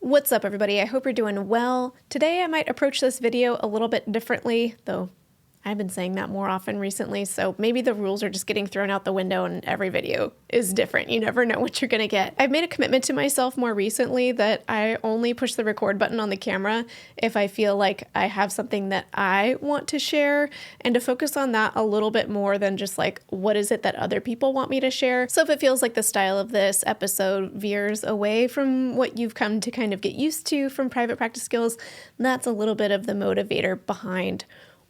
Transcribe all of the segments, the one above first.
What's up, everybody? I hope you're doing well. Today I might approach this video a little bit differently, though I've been saying that more often recently, so maybe the rules are just getting thrown out the window and every video is different. You never know what you're gonna get. I've made a commitment to myself more recently that I only push the record button on the camera if I feel like I have something that I want to share, and to focus on that a little bit more than just like, what is it that other people want me to share? So if it feels like the style of this episode veers away from what you've come to kind of get used to from private practice skills, that's a little bit of the motivator behind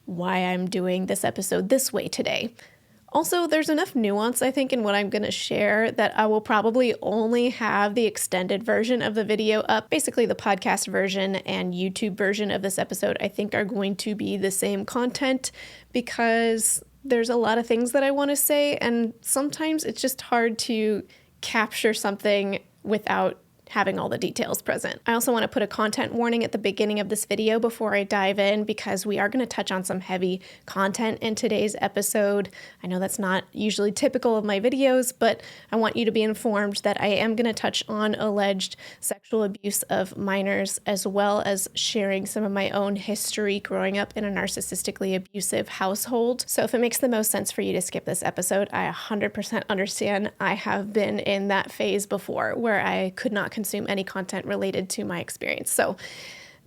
why I'm doing this episode this way today. Also, there's enough nuance, I think, in what I'm going to share that I will probably only have the extended version of the video up. Basically, the podcast version and YouTube version of this episode, I think, are going to be the same content because there's a lot of things that I want to say, and sometimes it's just hard to capture something without having all the details present. I also want to put a content warning at the beginning of this video before I dive in, because we are going to touch on some heavy content in today's episode. I know that's not usually typical of my videos, but I want you to be informed that I am going to touch on alleged sexual abuse of minors, as well as sharing some of my own history growing up in a narcissistically abusive household. So if it makes the most sense for you to skip this episode, I 100% understand. I have been in that phase before where I could not consume any content related to my experience. So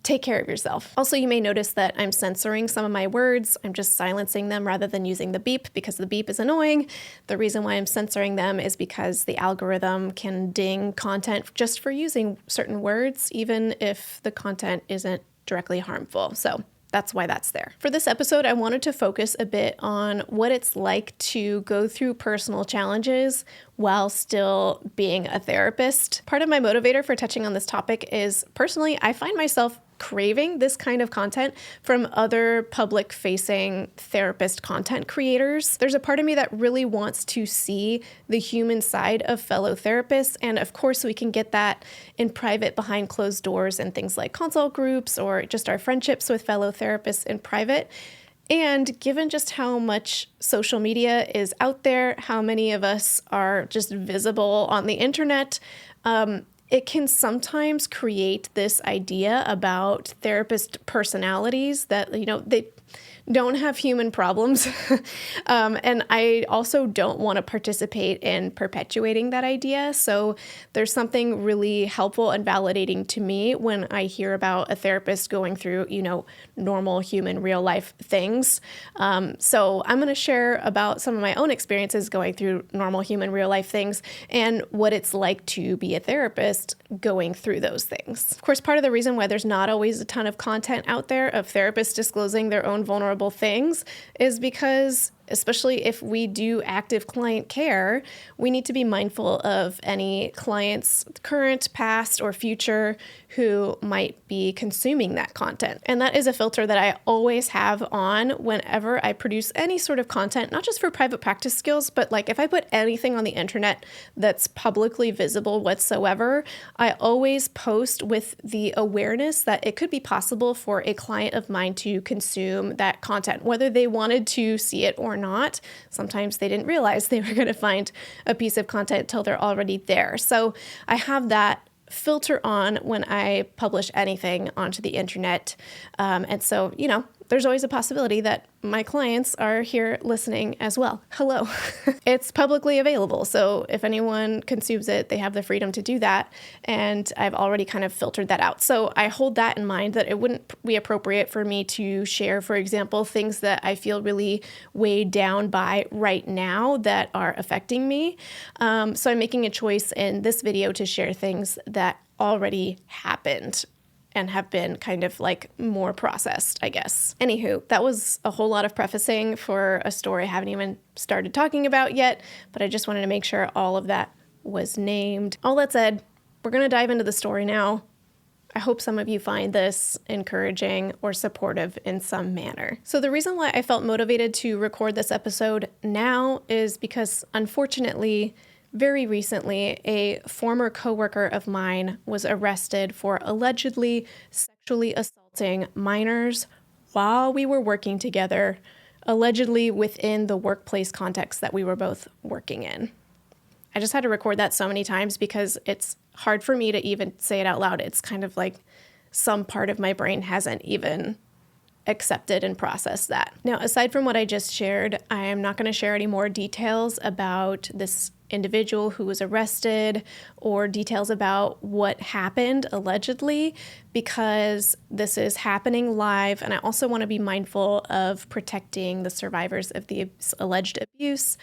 take care of yourself. Also, you may notice that I'm censoring some of my words. I'm just silencing them rather than using the beep because the beep is annoying. The reason why I'm censoring them is because the algorithm can ding content just for using certain words, even if the content isn't directly harmful. So that's why that's there. For this episode, I wanted to focus a bit on what it's like to go through personal challenges while still being a therapist. Part of my motivator for touching on this topic is, personally, I find myself craving this kind of content from other public-facing therapist content creators. There's a part of me that really wants to see the human side of fellow therapists, and of course we can get that in private behind closed doors and things like consult groups or just our friendships with fellow therapists in private. And given just how much social media is out there, how many of us are just visible on the internet, it can sometimes create this idea about therapist personalities that, they don't have human problems. And I also don't want to participate in perpetuating that idea. So there's something really helpful and validating to me when I hear about a therapist going through, normal human real life things. So I'm going to share about some of my own experiences going through normal human real life things and what it's like to be a therapist going through those things. Of course, part of the reason why there's not always a ton of content out there of therapists disclosing their own vulnerable things is because, especially if we do active client care, we need to be mindful of any clients, current, past, or future, who might be consuming that content. And that is a filter that I always have on whenever I produce any sort of content, not just for private practice skills, but like if I put anything on the internet that's publicly visible whatsoever, I always post with the awareness that it could be possible for a client of mine to consume that content, whether they wanted to see it or not. Sometimes they didn't realize they were going to find a piece of content till they're already there. So I have that filter on when I publish anything onto the internet. And so, there's always a possibility that my clients are here listening as well. Hello. It's publicly available. So if anyone consumes it, they have the freedom to do that. And I've already kind of filtered that out. So I hold that in mind, that it wouldn't be appropriate for me to share, for example, things that I feel really weighed down by right now that are affecting me. So I'm making a choice in this video to share things that already happened and have been kind of like more processed, I guess. Anywho, that was a whole lot of prefacing for a story I haven't even started talking about yet, but I just wanted to make sure all of that was named. All that said, we're going to dive into the story now. I hope some of you find this encouraging or supportive in some manner. So the reason why I felt motivated to record this episode now is because, unfortunately, very recently, a former coworker of mine was arrested for allegedly sexually assaulting minors while we were working together, allegedly within the workplace context that we were both working in. I just had to record that so many times because it's hard for me to even say it out loud. It's kind of like some part of my brain hasn't even accepted and processed that. Now, aside from what I just shared, I am not going to share any more details about this individual who was arrested or details about what happened allegedly, because this is happening live. And I also want to be mindful of protecting the survivors of the alleged abuse,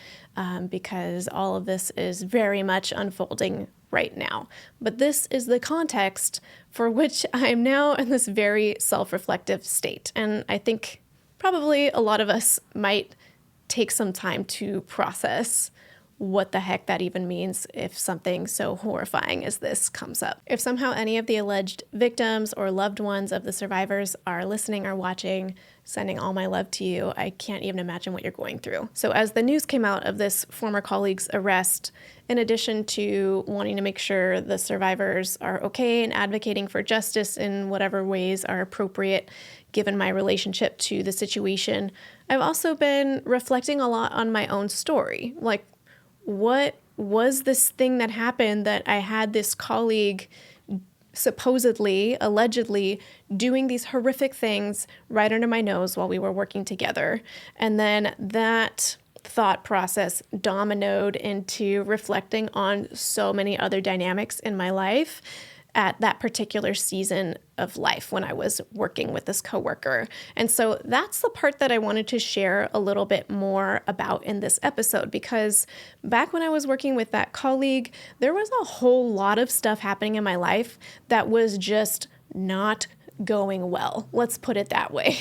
because all of this is very much unfolding right now. But this is the context for which I am now in this very self-reflective state. And I think probably a lot of us might take some time to process what the heck that even means if something so horrifying as this comes up. If somehow any of the alleged victims or loved ones of the survivors are listening or watching, sending all my love to you. I can't even imagine what you're going through. So as the news came out of this former colleague's arrest, in addition to wanting to make sure the survivors are okay and advocating for justice in whatever ways are appropriate given my relationship to the situation, I've also been reflecting a lot on my own story. Like, what was this thing that happened that I had this colleague supposedly, allegedly, doing these horrific things right under my nose while we were working together? And then that thought process dominoed into reflecting on so many other dynamics in my life at that particular season of life when I was working with this coworker. And so that's the part that I wanted to share a little bit more about in this episode, because back when I was working with that colleague, there was a whole lot of stuff happening in my life that was just not going well. Let's put it that way.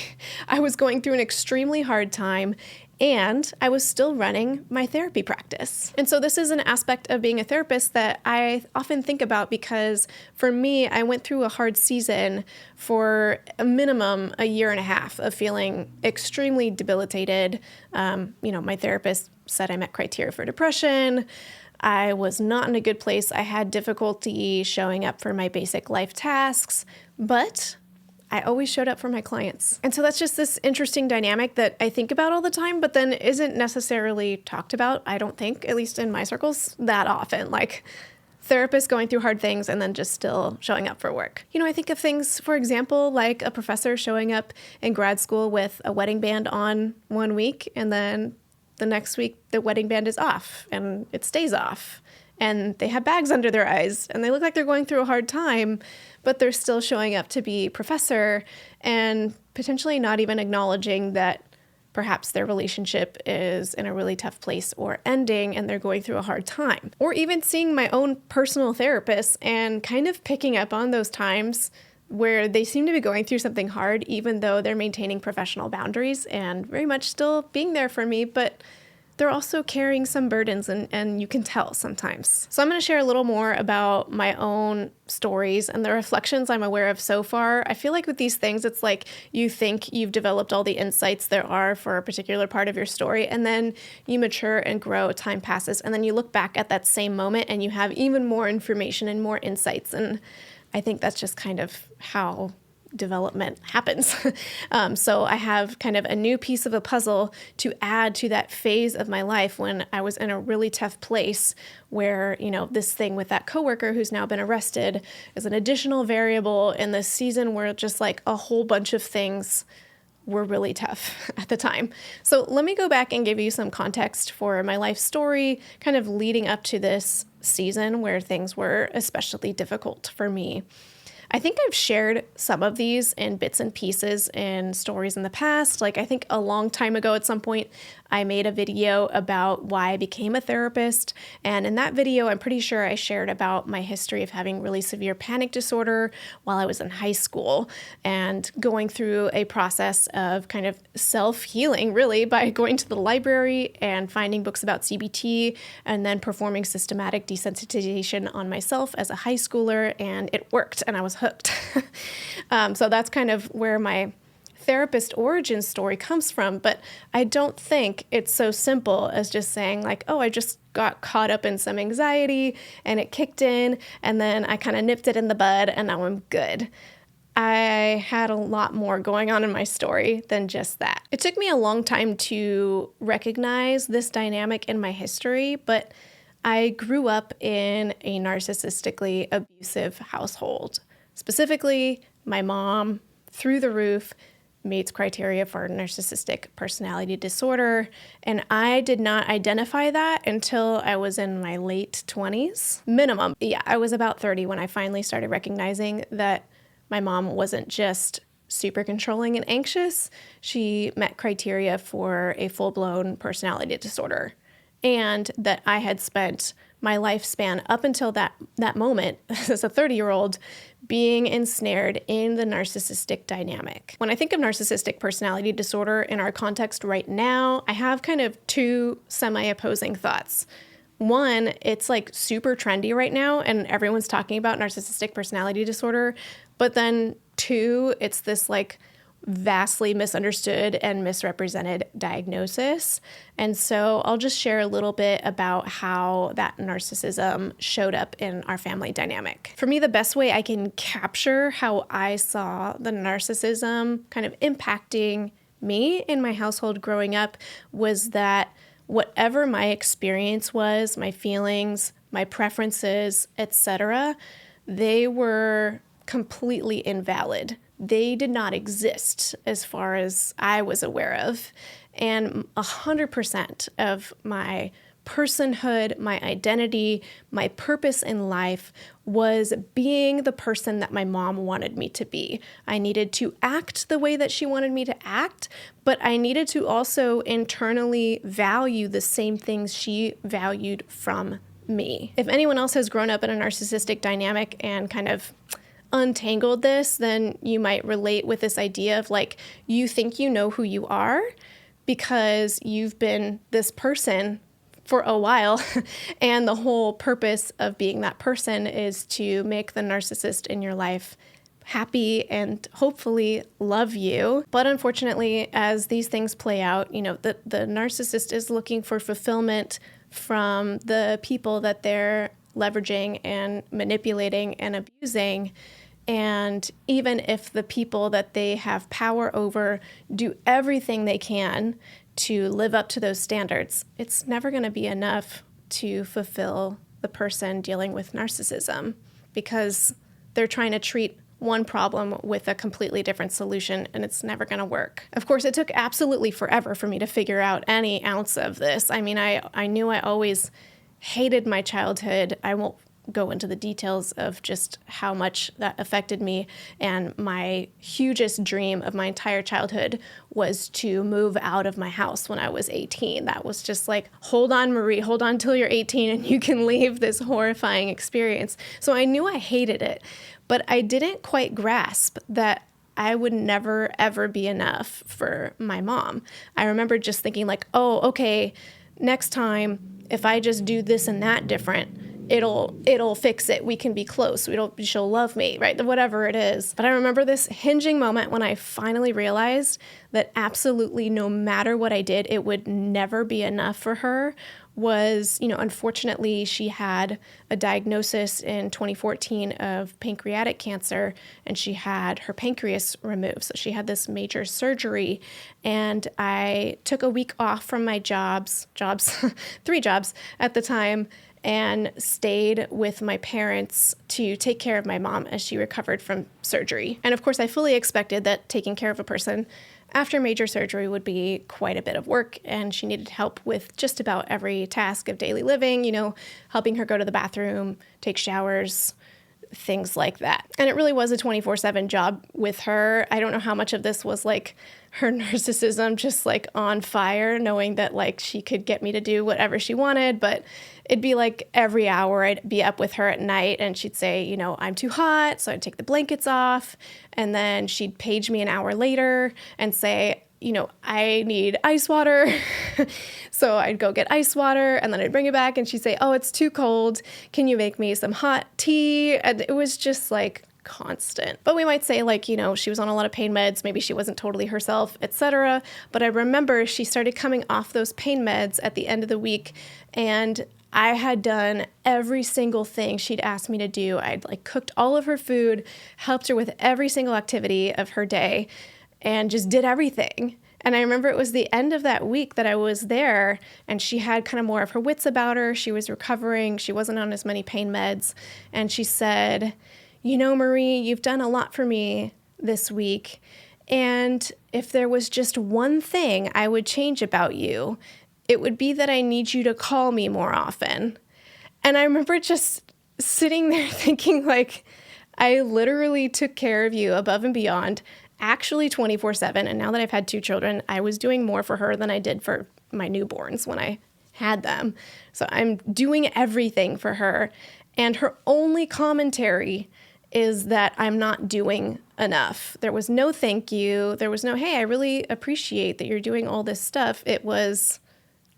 I was going through an extremely hard time, and I was still running my therapy practice. And so this is an aspect of being a therapist that I often think about, because for me, I went through a hard season for a minimum a year and a half of feeling extremely debilitated. My therapist said I met criteria for depression. I was not in a good place. I had difficulty showing up for my basic life tasks, but I always showed up for my clients. And so that's just this interesting dynamic that I think about all the time, but then isn't necessarily talked about, I don't think, at least in my circles, that often. Like therapists going through hard things and then just still showing up for work. I think of things, for example, like a professor showing up in grad school with a wedding band on one week, and then the next week the wedding band is off and it stays off. And they have bags under their eyes and they look like they're going through a hard time, but they're still showing up to be professor and potentially not even acknowledging that perhaps their relationship is in a really tough place or ending and they're going through a hard time. Or even seeing my own personal therapist and kind of picking up on those times where they seem to be going through something hard, even though they're maintaining professional boundaries and very much still being there for me, but they're also carrying some burdens, and you can tell sometimes. So I'm going to share a little more about my own stories and the reflections I'm aware of so far. I feel like with these things, it's like you think you've developed all the insights there are for a particular part of your story, and then you mature and grow, time passes, and then you look back at that same moment and you have even more information and more insights. And I think that's just kind of how development happens. So I have kind of a new piece of a puzzle to add to that phase of my life when I was in a really tough place where, this thing with that coworker who's now been arrested is an additional variable in this season where just like a whole bunch of things were really tough at the time. So let me go back and give you some context for my life story, kind of leading up to this season where things were especially difficult for me. I think I've shared some of these in bits and pieces in stories in the past. Like I think a long time ago at some point, I made a video about why I became a therapist. And in that video, I'm pretty sure I shared about my history of having really severe panic disorder while I was in high school and going through a process of kind of self-healing really by going to the library and finding books about CBT and then performing systematic desensitization on myself as a high schooler. And it worked and I was hooked. So that's kind of where my therapist origin story comes from, but I don't think it's so simple as just saying like, oh, I just got caught up in some anxiety and it kicked in and then I kind of nipped it in the bud and now I'm good. I had a lot more going on in my story than just that. It took me a long time to recognize this dynamic in my history, but I grew up in a narcissistically abusive household. Specifically, my mom, through the roof, meets criteria for narcissistic personality disorder, and I did not identify that until I was in my late 20s, minimum. Yeah, I was about 30 when I finally started recognizing that my mom wasn't just super controlling and anxious. She met criteria for a full-blown personality disorder, and that I had spent my lifespan up until that moment as a 30-year-old being ensnared in the narcissistic dynamic. When I think of narcissistic personality disorder in our context right now, I have kind of two semi-opposing thoughts. One, it's like super trendy right now and everyone's talking about narcissistic personality disorder. But then two, it's this like vastly misunderstood and misrepresented diagnosis. And so I'll just share a little bit about how that narcissism showed up in our family dynamic. For me, the best way I can capture how I saw the narcissism kind of impacting me in my household growing up was that whatever my experience was, my feelings, my preferences, etc., they were completely invalid. They did not exist as far as I was aware of. And 100% of my personhood, my identity, my purpose in life was being the person that my mom wanted me to be. I needed to act the way that she wanted me to act, but I needed to also internally value the same things she valued from me. If anyone else has grown up in a narcissistic dynamic and kind of untangled this, then you might relate with this idea of like, you think you know who you are because you've been this person for a while, and the whole purpose of being that person is to make the narcissist in your life happy and hopefully love you. But unfortunately, as these things play out, the narcissist is looking for fulfillment from the people that they're leveraging and manipulating and abusing. And even if the people that they have power over do everything they can to live up to those standards, it's never going to be enough to fulfill the person dealing with narcissism because they're trying to treat one problem with a completely different solution, and it's never going to work. Of course, it took absolutely forever for me to figure out any ounce of this. I mean, I knew I always hated my childhood. I won't go into the details of just how much that affected me. And my hugest dream of my entire childhood was to move out of my house when I was 18. That was just like, hold on, Marie, hold on till you're 18 and you can leave this horrifying experience. So I knew I hated it, but I didn't quite grasp that I would never, ever be enough for my mom. I remember just thinking like, oh, okay, next time, if I just do this and that different, it'll fix it. We can be close. She'll love me, right? Whatever it is. But I remember this hinging moment when I finally realized that absolutely no matter what I did, it would never be enough for her. Was, unfortunately, she had a diagnosis in 2014 of pancreatic cancer, and she had her pancreas removed. So she had this major surgery, and I took a week off from my jobs, 3 jobs at the time, and stayed with my parents to take care of my mom as she recovered from surgery. And of course, I fully expected that taking care of a person after major surgery would be quite a bit of work, and she needed help with just about every task of daily living, helping her go to the bathroom, take showers, things like that. And it really was a 24/7 job with her. I don't know how much of this was like her narcissism just like on fire, knowing that like she could get me to do whatever she wanted, but it'd be like every hour I'd be up with her at night and she'd say, I'm too hot, so I'd take the blankets off, and then she'd page me an hour later and say, I need ice water. So I'd go get ice water, and then I'd bring it back and she'd say, oh, it's too cold. Can you make me some hot tea? And it was just like constant. But we might say like, she was on a lot of pain meds. Maybe she wasn't totally herself, etc. But I remember she started coming off those pain meds at the end of the week, and I had done every single thing she'd asked me to do. I'd like cooked all of her food, helped her with every single activity of her day, and just did everything. And I remember it was the end of that week that I was there, and she had kind of more of her wits about her. She was recovering. She wasn't on as many pain meds. And she said, you know, Marie, you've done a lot for me this week. And if there was just one thing I would change about you, it would be that I need you to call me more often. And I remember just sitting there thinking, like, I literally took care of you above and beyond, actually 24/7. And now that I've had 2 children, I was doing more for her than I did for my newborns when I had them. So I'm doing everything for her. And her only commentary is that I'm not doing enough. There was no thank you. There was no, hey, I really appreciate that you're doing all this stuff. It was,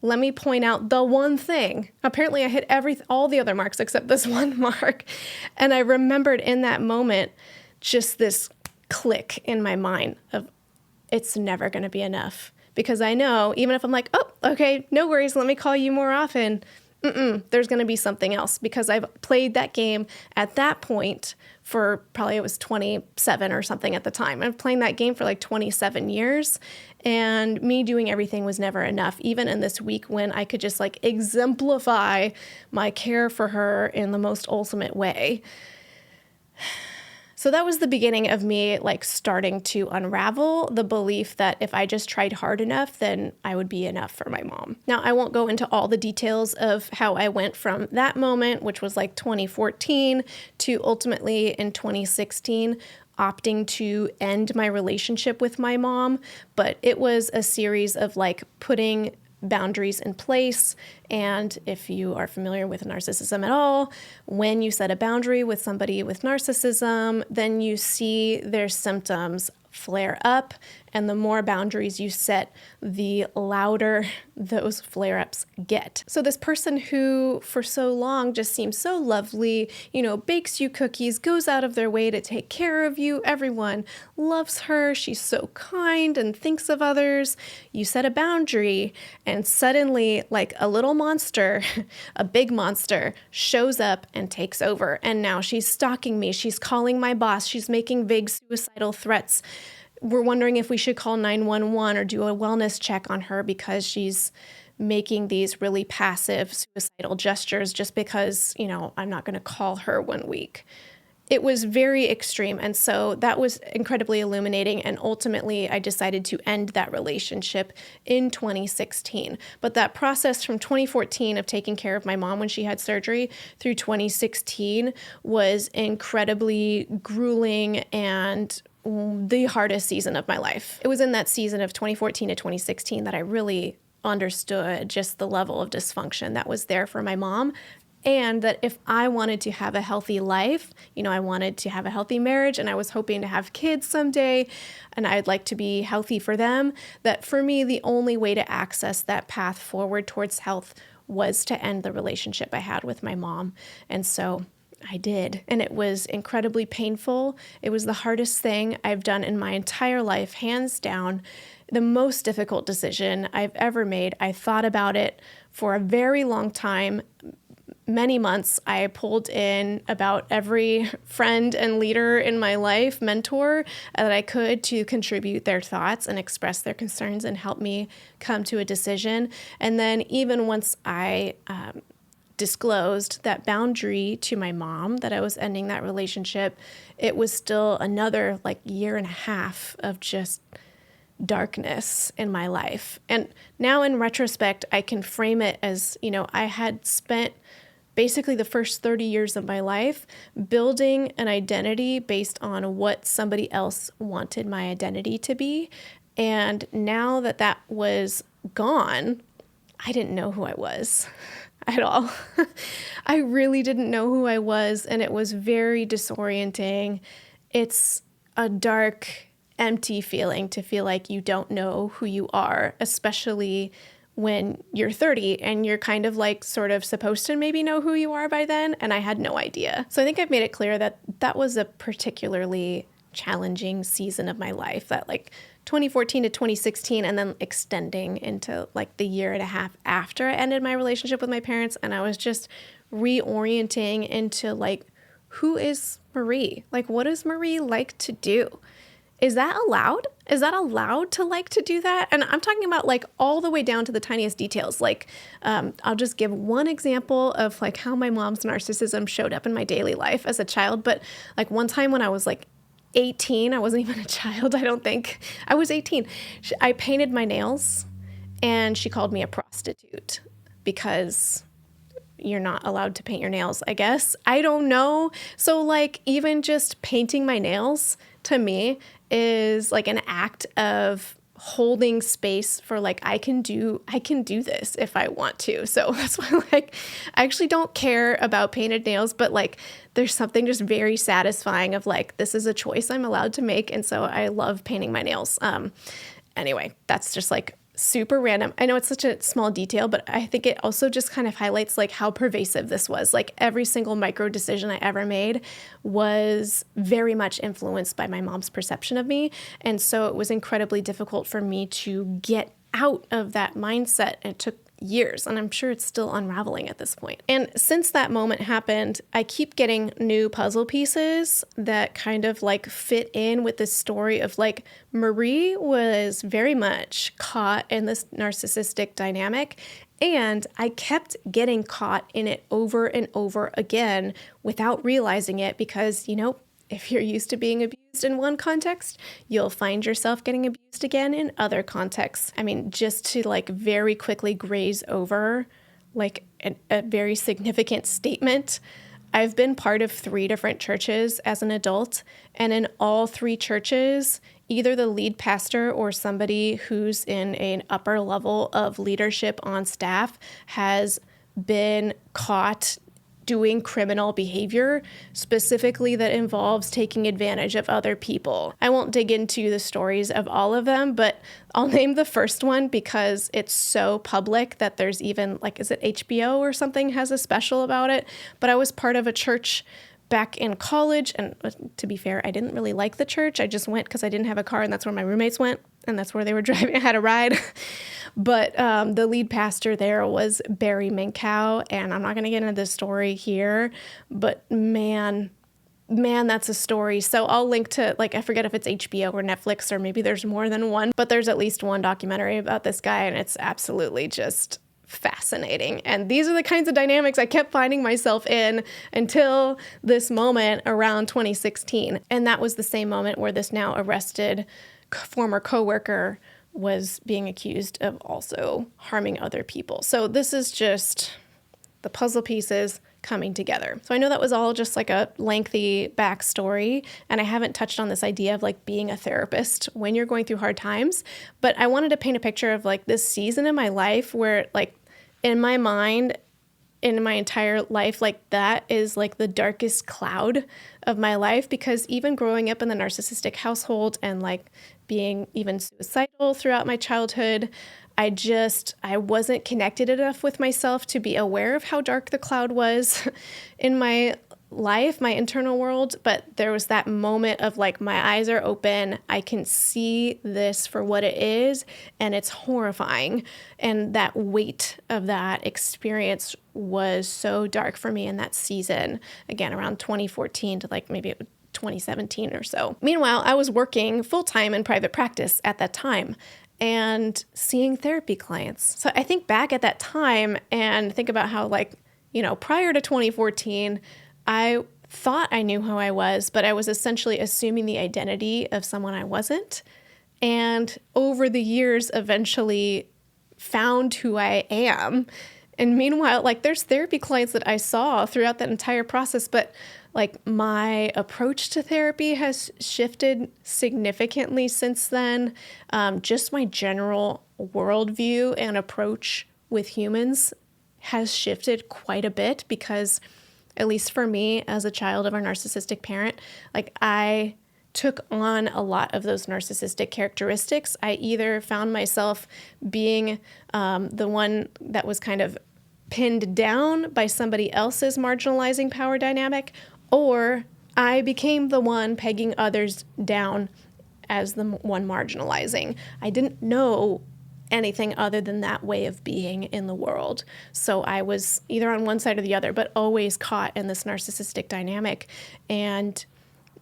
let me point out the one thing. Apparently I hit all the other marks except this one mark. And I remembered in that moment just this click in my mind of, it's never going to be enough. Because I know, even if I'm like, oh, okay, no worries, let me call you more often, there's going to be something else, because I've played that game at that point for probably, it was 27 or something at the time. I've playing that game for like 27 years, and me doing everything was never enough, even in this week when I could just like exemplify my care for her in the most ultimate way. So that was the beginning of me like starting to unravel the belief that if I just tried hard enough, then I would be enough for my mom. Now, I won't go into all the details of how I went from that moment, which was like 2014, to ultimately in 2016, opting to end my relationship with my mom. But it was a series of like putting boundaries in place. And if you are familiar with narcissism at all, when you set a boundary with somebody with narcissism, then you see their symptoms flare up. And the more boundaries you set, the louder those flare-ups get. So this person who for so long just seems so lovely, bakes you cookies, goes out of their way to take care of you. Everyone loves her. She's so kind and thinks of others. You set a boundary, and suddenly, like a little monster, a big monster, shows up and takes over. And now she's stalking me. She's calling my boss. She's making vague suicidal threats. We're wondering if we should call 911 or do a wellness check on her because she's making these really passive suicidal gestures just because, I'm not going to call her one week. It was very extreme. And so that was incredibly illuminating. And ultimately, I decided to end that relationship in 2016. But that process from 2014 of taking care of my mom when she had surgery through 2016 was incredibly grueling and the hardest season of my life. It was in that season of 2014 to 2016 that I really understood just the level of dysfunction that was there for my mom. And that if I wanted to have a healthy life, I wanted to have a healthy marriage, and I was hoping to have kids someday, and I'd like to be healthy for them, that for me, the only way to access that path forward towards health was to end the relationship I had with my mom. And so I did. And it was incredibly painful. It was the hardest thing I've done in my entire life, hands down. The most difficult decision I've ever made. I thought about it for a very long time. Many months, I pulled in about every friend and leader in my life, mentor, that I could to contribute their thoughts and express their concerns and help me come to a decision. And then even once I disclosed that boundary to my mom, that I was ending that relationship, it was still another year and a half of just darkness in my life. And now in retrospect, I can frame it as, I had spent basically the first 30 years of my life building an identity based on what somebody else wanted my identity to be. And now that that was gone, I didn't know who I was at all. I really didn't know who I was, and it was very disorienting. It's a dark, empty feeling to feel like you don't know who you are, especially when you're 30 and you're kind of sort of supposed to maybe know who you are by then. And I had no idea. So I think I've made it clear that that was a particularly challenging season of my life, that 2014 to 2016, and then extending into the year and a half after I ended my relationship with my parents. And I was just reorienting into who is Marie? What does Marie like to do? is that allowed? Is that allowed to like to do that? And I'm talking about like all the way down to the tiniest details. Like, I'll just give one example of like how my mom's narcissism showed up in my daily life as a child. But like one time when I was like 18, I wasn't even a child, I don't think. I was 18. I painted my nails and she called me a prostitute because you're not allowed to paint your nails, I guess. I don't know. So like even just painting my nails to me is like an act of holding space for like, I can do this if I want to. So that's why like, I actually don't care about painted nails, but like there's something just very satisfying of like, this is a choice I'm allowed to make. And so I love painting my nails. Anyway, that's just like super random. I know it's such a small detail, but I think it also just kind of highlights like how pervasive this was. Like every single micro decision I ever made was very much influenced by my mom's perception of me. And so it was incredibly difficult for me to get out of that mindset. And it took years, and I'm sure it's still unraveling at this point. And since that moment happened, I keep getting new puzzle pieces that kind of like fit in with this story of like Marie was very much caught in this narcissistic dynamic, and I kept getting caught in it over and over again without realizing it because, you know, if you're used to being abused in one context, you'll find yourself getting abused again in other contexts. I mean, just to like very quickly graze over like a very significant statement, I've been part of 3 different churches as an adult, and in all 3 churches, either the lead pastor or somebody who's in an upper level of leadership on staff has been caught doing criminal behavior, specifically that involves taking advantage of other people. I won't dig into the stories of all of them, but I'll name the first one because it's so public that there's even like, is it HBO or something has a special about it? But I was part of a church back in college, and to be fair, I didn't really like the church. I just went because I didn't have a car, and that's where my roommates went, and that's where they were driving. I had a ride. But the lead pastor there was Barry Minkow, and I'm not going to get into the story here, but man, that's a story. So I'll link to, like, I forget if it's HBO or Netflix, or maybe there's more than one, but there's at least one documentary about this guy, and it's absolutely just fascinating. And these are the kinds of dynamics I kept finding myself in until this moment around 2016. And that was the same moment where this now arrested former coworker was being accused of also harming other people. So this is just the puzzle pieces coming together. So I know that was all just like a lengthy backstory, and I haven't touched on this idea of like being a therapist when you're going through hard times, but I wanted to paint a picture of like this season in my life where like in my mind, in my entire life, like that is like the darkest cloud of my life, because even growing up in the narcissistic household and like being even suicidal throughout my childhood, I wasn't connected enough with myself to be aware of how dark the cloud was in my life, my internal world. But there was that moment of like, my eyes are open. I can see this for what it is, and it's horrifying. And that weight of that experience was so dark for me in that season, again, around 2014 to like maybe 2017 or so. Meanwhile, I was working full-time in private practice at that time and seeing therapy clients. So I think back at that time and think about how, like, you know, prior to 2014, I thought I knew who I was, but I was essentially assuming the identity of someone I wasn't. And over the years, eventually found who I am. And meanwhile, like, there's therapy clients that I saw throughout that entire process, but like my approach to therapy has shifted significantly since then. Just my general worldview and approach with humans has shifted quite a bit because, at least for me as a child of a narcissistic parent, like I took on a lot of those narcissistic characteristics. I either found myself being the one that was kind of pinned down by somebody else's marginalizing power dynamic, or I became the one pegging others down as the one marginalizing. I didn't know anything other than that way of being in the world. So I was either on one side or the other, but always caught in this narcissistic dynamic. And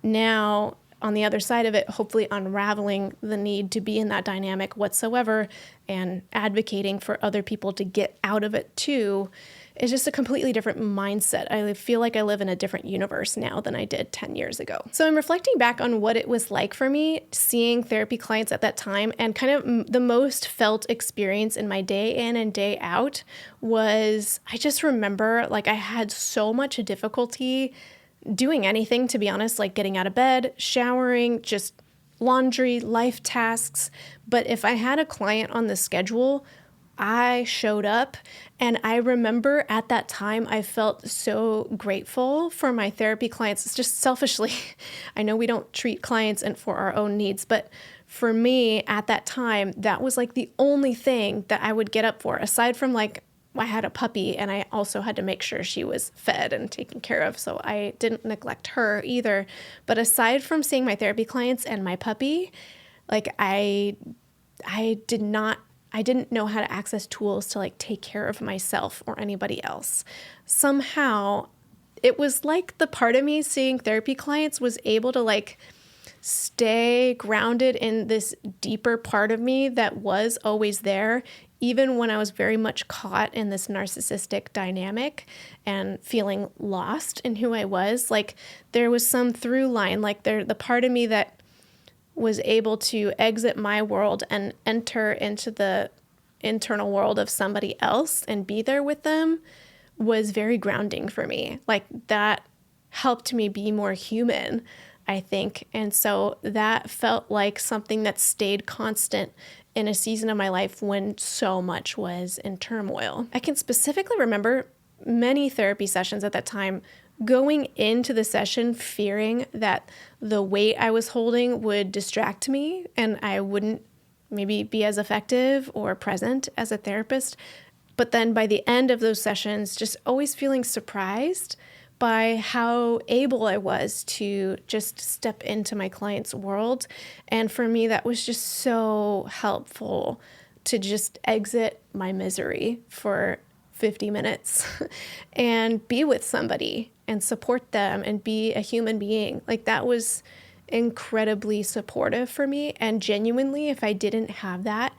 now on the other side of it, hopefully unraveling the need to be in that dynamic whatsoever and advocating for other people to get out of it too is just a completely different mindset. I feel like I live in a different universe now than I did 10 years ago. So I'm reflecting back on what it was like for me seeing therapy clients at that time, and kind of the most felt experience in my day in and day out was, I just remember like I had so much difficulty doing anything, to be honest, like getting out of bed, showering, just laundry, life tasks. But if I had a client on the schedule, I showed up. And I remember at that time, I felt so grateful for my therapy clients. It's just selfishly, I know we don't treat clients and for our own needs, but for me at that time, that was like the only thing that I would get up for, aside from like, I had a puppy and I also had to make sure she was fed and taken care of. So I didn't neglect her either. But aside from seeing my therapy clients and my puppy, like I didn't know how to access tools to like take care of myself or anybody else. Somehow it was like the part of me seeing therapy clients was able to like stay grounded in this deeper part of me that was always there, even when I was very much caught in this narcissistic dynamic and feeling lost in who I was. Like there was some through line, like the part of me that was able to exit my world and enter into the internal world of somebody else and be there with them was very grounding for me. Like that helped me be more human, I think. And so that felt like something that stayed constant in a season of my life when so much was in turmoil. I can specifically remember many therapy sessions at that time, going into the session fearing that the weight I was holding would distract me and I wouldn't maybe be as effective or present as a therapist. But then by the end of those sessions, just always feeling surprised by how able I was to just step into my client's world. And for me, that was just so helpful to just exit my misery for 50 minutes and be with somebody and support them and be a human being. Like that was incredibly supportive for me. And genuinely, if I didn't have that,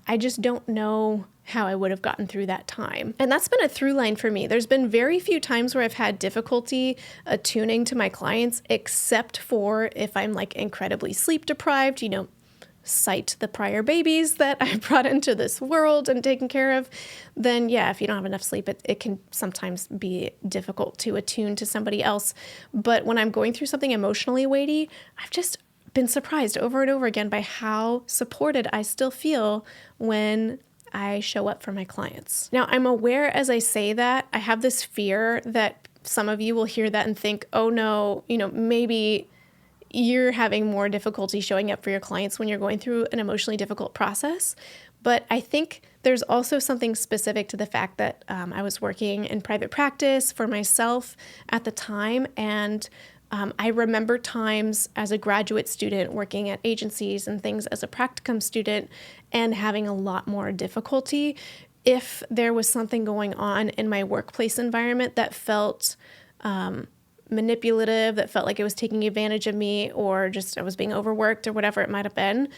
I just don't know how I would have gotten through that time. And that's been a through line for me. There's been very few times where I've had difficulty attuning to my clients, except for if I'm like incredibly sleep deprived, cite the prior babies that I brought into this world and taken care of, then yeah, if you don't have enough sleep, it can sometimes be difficult to attune to somebody else. But when I'm going through something emotionally weighty, I've just been surprised over and over again by how supported I still feel when I show up for my clients. Now, I'm aware as I say that, I have this fear that some of you will hear that and think, oh no, maybe you're having more difficulty showing up for your clients when you're going through an emotionally difficult process. But I think there's also something specific to the fact that I was working in private practice for myself at the time. And I remember times as a graduate student working at agencies and things as a practicum student and having a lot more difficulty if there was something going on in my workplace environment that felt manipulative, that felt like it was taking advantage of me, or just I was being overworked or whatever it might have been.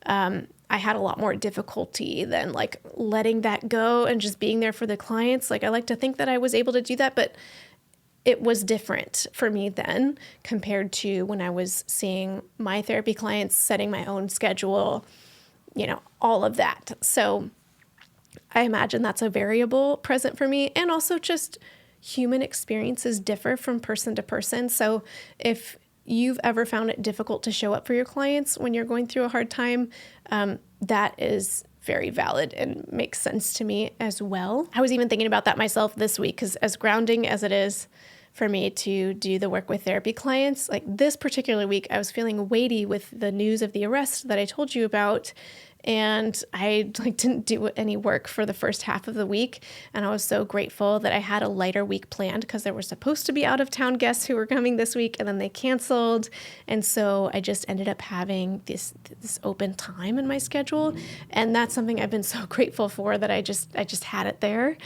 I had a lot more difficulty than like letting that go and just being there for the clients. Like I like to think that I was able to do that, but it was different for me then compared to when I was seeing my therapy clients, setting my own schedule, all of that. So I imagine that's a variable present for me. And also just human experiences differ from person to person. So if you've ever found it difficult to show up for your clients when you're going through a hard time, that is very valid and makes sense to me as well. I was even thinking about that myself this week, because as grounding as it is for me to do the work with therapy clients, like this particular week, I was feeling weighty with the news of the arrest that I told you about. And I didn't do any work for the first half of the week. And I was so grateful that I had a lighter week planned, because there were supposed to be out of town guests who were coming this week and then they canceled. And so I just ended up having this open time in my schedule. And that's something I've been so grateful for, that I just had it there.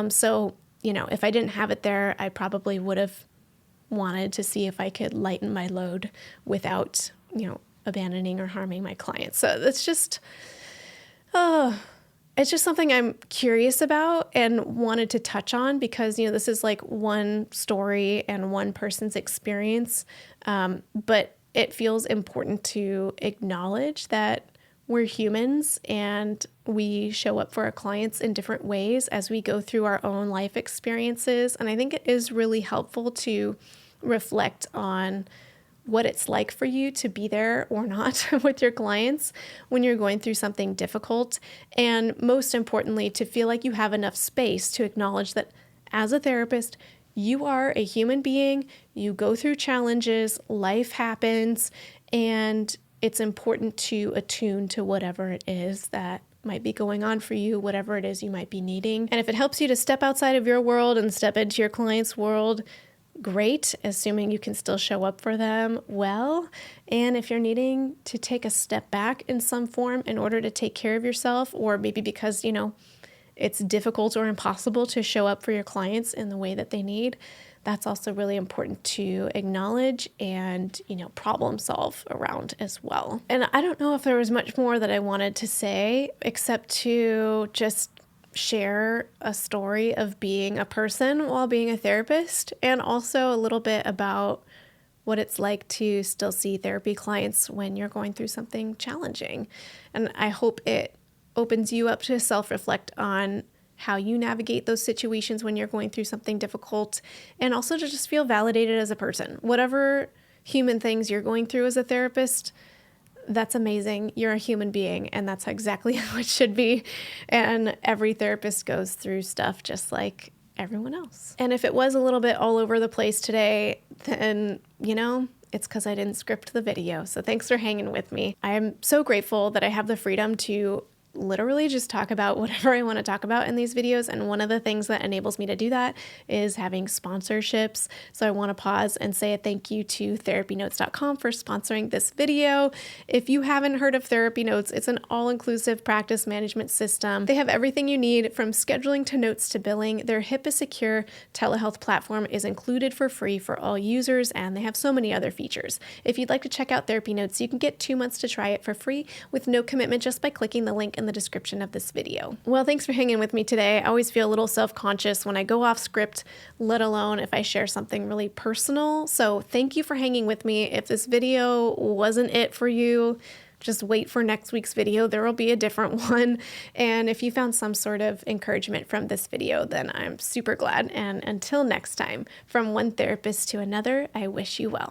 So if I didn't have it there, I probably would have wanted to see if I could lighten my load without, abandoning or harming my clients. So it's just something I'm curious about and wanted to touch on because, this is like one story and one person's experience. But it feels important to acknowledge that we're humans and we show up for our clients in different ways as we go through our own life experiences. And I think it is really helpful to reflect on what it's like for you to be there or not with your clients when you're going through something difficult. And most importantly, to feel like you have enough space to acknowledge that as a therapist, you are a human being, you go through challenges, life happens, and it's important to attune to whatever it is that might be going on for you, whatever it is you might be needing. And if it helps you to step outside of your world and step into your client's world, great, assuming you can still show up for them well. And if you're needing to take a step back in some form in order to take care of yourself, or maybe because, it's difficult or impossible to show up for your clients in the way that they need, that's also really important to acknowledge and, problem solve around as well. And I don't know if there was much more that I wanted to say except to just share a story of being a person while being a therapist, and also a little bit about what it's like to still see therapy clients when you're going through something challenging. And I hope it opens you up to self-reflect on how you navigate those situations when you're going through something difficult, and also to just feel validated as a person. Whatever human things you're going through as a therapist, that's amazing. You're a human being, and that's exactly how it should be. And every therapist goes through stuff just like everyone else. And if it was a little bit all over the place today, then, it's because I didn't script the video. So thanks for hanging with me. I am so grateful that I have the freedom to literally just talk about whatever I want to talk about in these videos. And one of the things that enables me to do that is having sponsorships. So I want to pause and say a thank you to TherapyNotes.com for sponsoring this video. If you haven't heard of Therapy Notes, it's an all-inclusive practice management system. They have everything you need from scheduling to notes to billing. Their HIPAA-secure telehealth platform is included for free for all users, and they have so many other features. If you'd like to check out Therapy Notes, you can get 2 months to try it for free with no commitment just by clicking the link in the description of this video. Well, thanks for hanging with me today. I always feel a little self-conscious when I go off script, let alone if I share something really personal. So thank you for hanging with me. If this video wasn't it for you, just wait for next week's video. There will be a different one. And if you found some sort of encouragement from this video, then I'm super glad. And until next time, from one therapist to another, I wish you well.